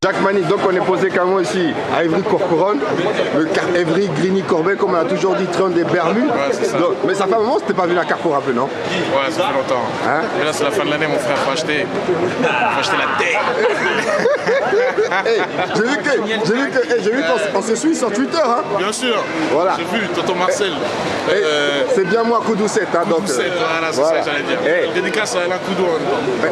Jacques Manic, donc on est posé carrément ici à Évry-Courcouronnes, le Évry-Grigny-Corbet, comme on a toujours dit, train des Bermudes. Ouais, c'est ça. Donc, mais ça fait un moment que tu n'es pas venu à Carrefour un peu, non? Ouais, ça fait longtemps. Hein? Et là, c'est la fin de l'année, mon frère, faut acheter la tête. Hey, j'ai vu qu'on se suit sur Twitter, hein? Bien sûr. Voilà. J'ai vu, tonton Marcel. C'est bien moi, Koudoucette, hein, donc. Voilà, c'est voilà. ça que j'allais dire. Hey. Dédicace à Alain Koudou.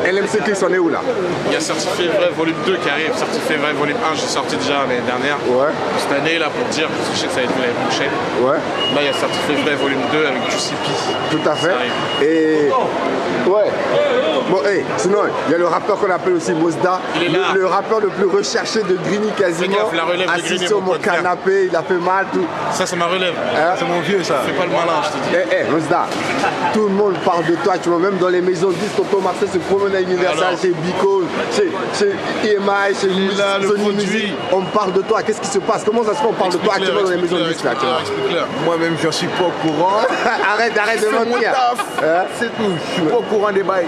LMC Clips, on est où là? Il y a Certifié Vrai Volume 2 qui arrive. Certifié Vrai Volume 1, j'ai sorti déjà l'année dernière. Ouais. Cette année, là, pour dire, parce que je sais que ça va être l'année prochaine. Ouais. Là, il y a Certifié Vrai Volume 2 avec du CP. Tout à fait. Ça arrive. Et. Ouais. Bon, hey, sinon, il y a le rappeur qu'on appelle aussi Mosda. Il est là. Le rappeur le plus recherché de Grigny quasiment. Fais gaffe, la relève de assis Grigny, sur mon mon pote, frère. canapé, il a fait mal, tout. Ça, c'est ma relève. Hein? C'est mon vieux, ça. Fais pas le malin, je te dis. Mosda, tout le monde parle de toi, tu vois, même dans les maisons de disques, Tonton Marcel se promène à Universal, Alors. chez Bico, chez EMI, chez Il est là, le Sony produit. Music. On parle de toi, qu'est-ce qui se passe? Comment ça se fait, on parle de toi actuellement dans les maisons de disques là, actuellement? Explique-leur. Moi-même, je suis pas au courant. Arrête de Je fais mon mentir. taf. Hein? C'est tout. Je suis pas au courant des bails.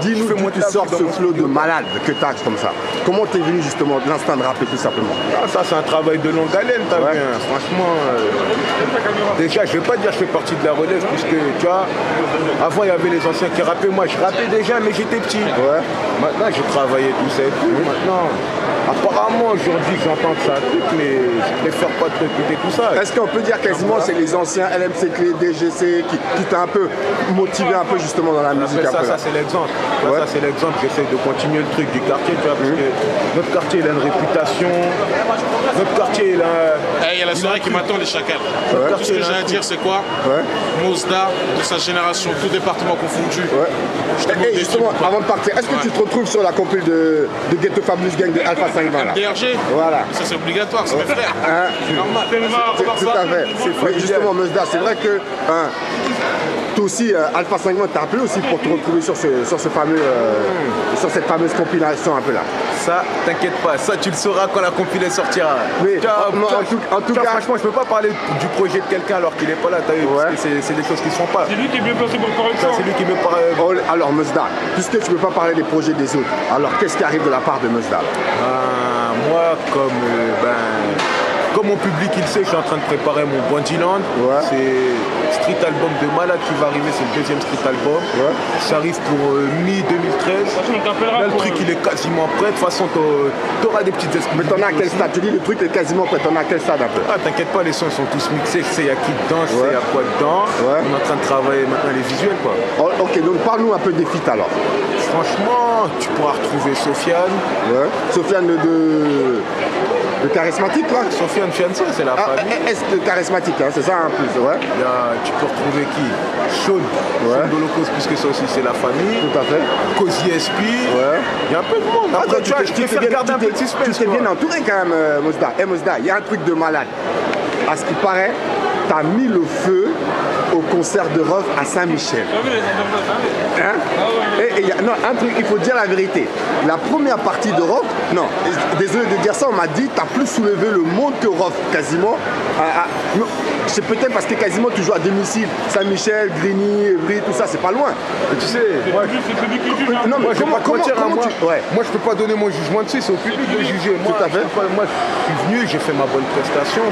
Dis-nous Je fais d'où mon tu taf sors dans ce mon flow de studio. malade que t'as comme ça. Comment t'es venu justement de l'instinct de rapper tout simplement? Ah, ça, c'est un travail de longue haleine, t'as Ouais. vu, hein. Franchement, déjà, je vais pas dire que je fais partie de la relève, puisque, tu vois, avant, il y avait les anciens qui rappaient. Moi, je rappais déjà, mais j'étais petit. Ouais. Maintenant, j'ai travaillé tout ça et tout. Maintenant, apparemment, aujourd'hui, j'entends que ça a tout, mais je préfère pas trop écouter tout ça. Est-ce qu'on peut dire quasiment c'est les anciens LMC Clé, DGC qui t'a un peu motivé un peu justement dans la musique Après, un peu ça là? c'est l'exemple. Ouais. Ça c'est l'exemple. J'essaie de continuer le truc du quartier, tu vois, parce que notre quartier il a une réputation. Notre quartier il a. Il y a la soirée qui m'attend, les chacals. Ouais. Tout ce que j'ai à dire, c'est quoi? Ouais. Mosda, de sa génération, tout département confondu. Ouais. Je te demande Et des justement, trucs, quoi. avant de partir, est-ce que Ouais. tu te retrouves sur la compil de Ghetto Fabulous Gang de Alpha 520 là? DRG. Voilà. Ça, c'est obligatoire, c'est mes frères. Hein? C'est normal. Tout à fait. Mais justement, Mosda, c'est vrai que toi aussi, Alpha 520 t'a appelé aussi pour te retrouver sur ce fameux, sur cette fameuse compilation un peu là. Ça, t'inquiète pas, ça tu le sauras quand la compilée sortira. Mais, Tu vois, en tout tu vois, cas- franchement, je peux pas parler du projet de quelqu'un alors qu'il est pas là, t'as vu, Ouais. parce que c'est des choses qui se font pas. C'est lui qui est mieux placé pour parler de Ça, ça. c'est lui qui me parle. Alors Mosda, puisque tu ne peux pas parler des projets des autres, alors qu'est-ce qui arrive de la part de Mosda? Moi, comme mon public il sait, je suis en train de préparer mon Bandiland. Ouais. C'est street album de malade qui va arriver, c'est le deuxième street album. Ouais. Ça arrive pour mi-2013. On t'appellera Là, le pour, truc il est quasiment prêt. De toute façon, t'auras des petites Mais t'en as à quel stade? Tu dis le truc est quasiment prêt, t'en as à quel stade un peu? Ah, t'inquiète pas, les sons sont tous mixés. Je sais, il y a qui dedans, je sais, il y a quoi dedans. Ouais. On est en train de travailler maintenant les visuels, quoi. Oh, ok, donc parle-nous un peu des feats alors. Franchement, tu pourras retrouver Sofiane. Ouais. Sofiane de charismatique là? Sofiane Fianso, c'est la Ah, famille. est-ce de charismatique, hein, c'est ça en plus, ouais. Tu peux retrouver qui? Sean. Ouais. Sean d'Holocauste, puisque ça aussi c'est la famille. Tout à fait. Cozy SP. Ouais. Il y a un peu de monde. Après, tu vois, je préfère garder un peu de tu suspense. t'es tu bien vois. entouré quand même, Mosda. Mosda, il y a un truc de malade. À ce qui paraît, t'as mis le feu au concert de Rof à Saint-Michel. T'as vu les interviews, Hein? Et y a, non, un truc, il faut dire la vérité. La première partie de Rof, non, désolé de dire ça, on m'a dit, t'as plus soulevé le monde que Rof, quasiment. Non, c'est peut-être parce que quasiment tu joues à domicile. Saint-Michel, Grigny, Évry, tout ça, c'est pas loin. Mais tu sais, C'est le public qui juge. Hein. Non, mais moi je vais pas te mentir, hein, moi, ouais. moi je peux pas donner mon jugement dessus, c'est au public de juger. Moi, Tout à fait. Moi je suis venu, j'ai fait ma bonne prestation.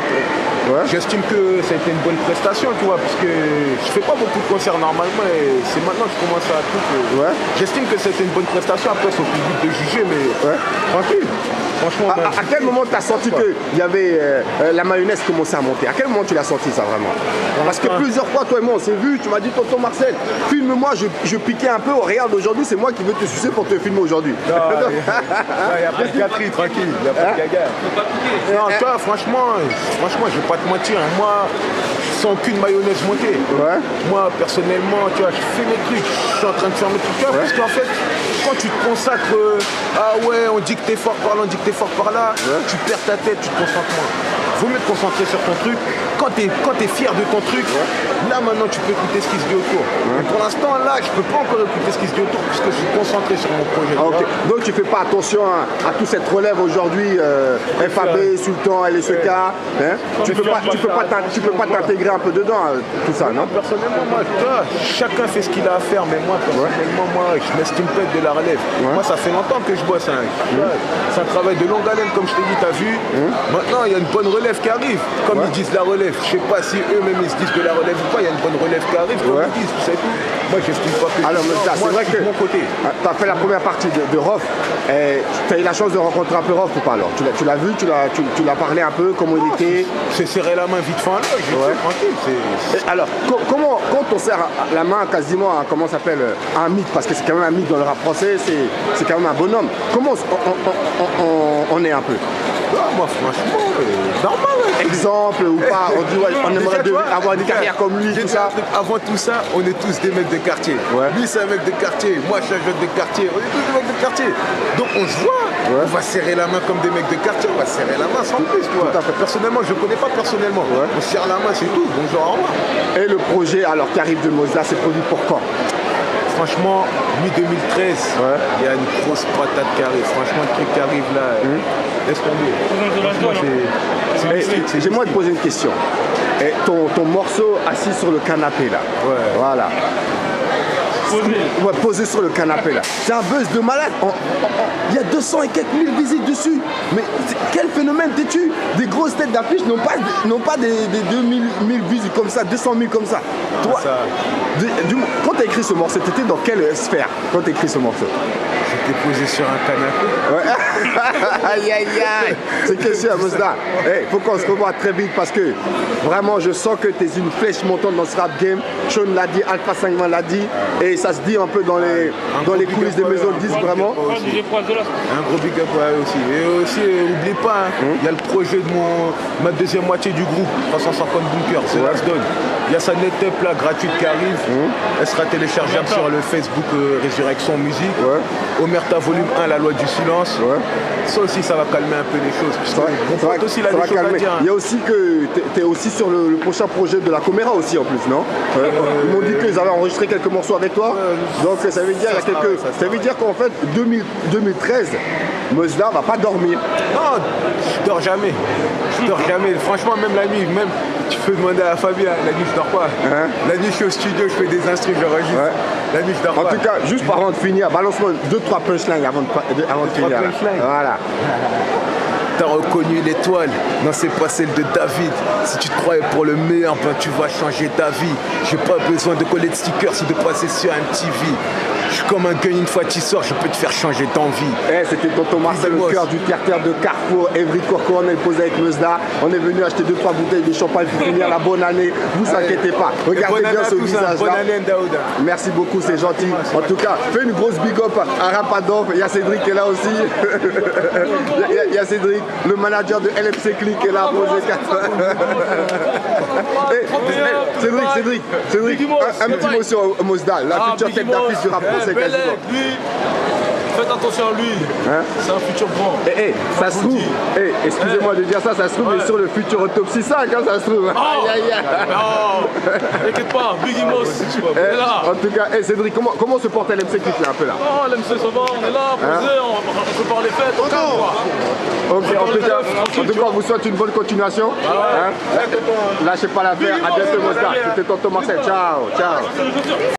Ouais. J'estime que ça a été une bonne prestation, tu vois, parce que je fais pas beaucoup de concerts normalement et c'est maintenant que je commence à tout. Ouais. J'estime que c'était une bonne prestation, après c'est au public de juger, mais Ouais. tranquille. Franchement, À quel moment tu as senti qu'il y avait la mayonnaise commençait à monter? À quel moment tu l'as senti ça vraiment? Parce que plusieurs fois, toi et moi, on s'est vu, tu m'as dit, tonton Marcel, filme-moi, je piquais un peu, oh, regarde, aujourd'hui, c'est moi qui veux te sucer pour te filmer aujourd'hui. il n'y a pas de gâterie, tranquille, il n'y a pas de gaga. Non, toi, franchement, je vais pas te mentir, hein, moi, sans aucune mayonnaise montée. Ouais. Moi, personnellement, tu vois, je fais mes trucs, je suis en train de faire mes trucs, tu vois, parce qu'en fait, quand tu te consacres, ah ouais, on dit que t'es fort par là, on dit que t'es fort par là, tu perds ta tête, tu te concentres moins. vaut mieux te concentrer sur ton truc. Quand tu es fier de ton truc, là maintenant tu peux écouter ce qui se dit autour. Mais pour l'instant là, je peux pas encore écouter ce qui se dit autour puisque je suis concentré sur mon projet. Ok. Donc tu fais pas attention à toute cette relève aujourd'hui, FAB, Sultan, LSK. Hein? Tu peux pas t'intégrer un peu dedans, tout ça, non? Personnellement, moi, chacun fait ce qu'il a à faire, mais moi, personnellement, moi, je m'estime peut-être de la relève. Moi, ça fait longtemps que je bosse. Hein. C'est un travail de longue haleine, comme je t'ai dit, t'as vu. Maintenant, il y a une bonne relève qui arrive. Comme ils disent la relève. Je sais pas si eux-mêmes ils se disent de la relève ou pas, il y a une bonne relève qui arrive, comme ils disent, c'est tout. Moi, j'estime pas que alors, c'est vrai que de mon côté. Tu as fait la première partie de Rof. Tu as eu la chance de rencontrer un peu Rof ou pas alors? Tu l'as vu, tu l'as parlé un peu, comment il était? C'est serré la main vite fin là, tranquille. Alors, comment, quand on serre la main quasiment à, comment ça s'appelle, un mythe, parce que c'est quand même un mythe dans le rap français, c'est quand même un bonhomme. Comment on est un peu? Moi, franchement, normal. Exemple ou pas, on dit ouais, on aimerait avoir une carrière comme lui, tout ça. Avant tout ça, on est tous des mecs de quartier. Lui, c'est un mec de quartier. Moi, je suis un jeune de quartier. On est tous des mecs de quartier. Donc, on se voit. On va serrer la main comme des mecs de quartier. On va serrer la main sans plus, tu vois. Personnellement, je ne connais pas personnellement. On serre la main, c'est tout. Bonjour, au revoir. Et le projet, alors, qui arrive de Mosda, c'est produit pour quand? Franchement, mi-2013, il y a une grosse patate qui arrive. Franchement, le truc qui arrive là, laisse tomber. J'aimerais te poser une question. Et ton morceau assis sur le canapé là. Voilà. Posé sur le canapé là. C'est un buzz de malade. Il y a 200 et quelques mille visites dessus. Mais quel phénomène t'es-tu? Des grosses têtes d'affiche n'ont pas des 2000 visites comme ça, 200 000 comme ça. Toi, quand tu as écrit ce morceau, tu étais dans quelle sphère quand tu as écrit ce morceau? J'étais posé sur un canapé. Aïe aïe aïe. C'est question à Mosda. Faut qu'on se revoie très vite parce que vraiment je sens que tu es une flèche montante dans ce rap game. Sean l'a dit, Alpha 5 l'a dit. Et ça se dit un peu dans les coulisses des maisons de disques vraiment. Un gros big up aussi. Et aussi, oublie pas, il y a le projet de ma deuxième moitié du groupe, 350 Bunkers, c'est Last Done. Il y a sa net-up là, gratuite qui arrive. Elle sera téléchargeable sur le Facebook Résurrection Musique. Omerta volume 1, la loi du silence. Ça aussi, ça va calmer un peu les choses. Il y a aussi que tu es aussi sur le prochain projet de la Coméra aussi en plus, non? Ils m'ont dit qu'ils avaient enregistré quelques morceaux avec toi. Donc ça veut dire ça veut dire qu'en fait 2013, Mosda va pas dormir. Non, je dors jamais. Franchement, même la nuit, tu peux demander à Fabien, la nuit je dors pas. La nuit je suis au studio, je fais des instrus, j'enregistre. La nuit je dors pas. En tout cas, juste avant de finir, balance-moi 2-3 punchlines avant de finir. Voilà. T'as reconnu l'étoile, non c'est pas celle de David. Si tu te croyais pour le meilleur, ben tu vas changer ta vie. J'ai pas besoin de coller de stickers ou de passer sur MTV. Je suis comme un gun, une fois tu sors, je peux te faire changer d'envie. C'était tonton Marcel au cœur du terre de Carrefour, Evry Corco, on est posé avec Mosda. On est venu acheter 2-3 bouteilles de champagne pour finir la bonne année. Vous inquiétez pas. Regardez bien ce visage là. Bonne année Daouda. Merci beaucoup, c'est gentil. En tout cas, fais une grosse big up à Rapadov. Il y a Cédric qui est là aussi. Il y a Cédric, le manager de LFC Click qui est là. Cédric, un petit mot sur Mosda, la future tête d'affiche du rap français quasiment. Faites attention à lui, c'est un futur grand. Ça se trouve, excusez-moi de dire ça se trouve, mais sur le futur Autopsie 5, ça se trouve. Non, t'inquiète pas, Biggie Moss, on est là. En tout cas, Cédric, comment se porte LMC Click là un peu là? Oh, l'MC ça va, on est là, posé, on peut parler fête, on calme quoi. Ok, en tout cas, on vous souhaite une bonne continuation. Lâchez pas l'affaire, à bientôt Mosda. C'était tonton Marcel, ciao.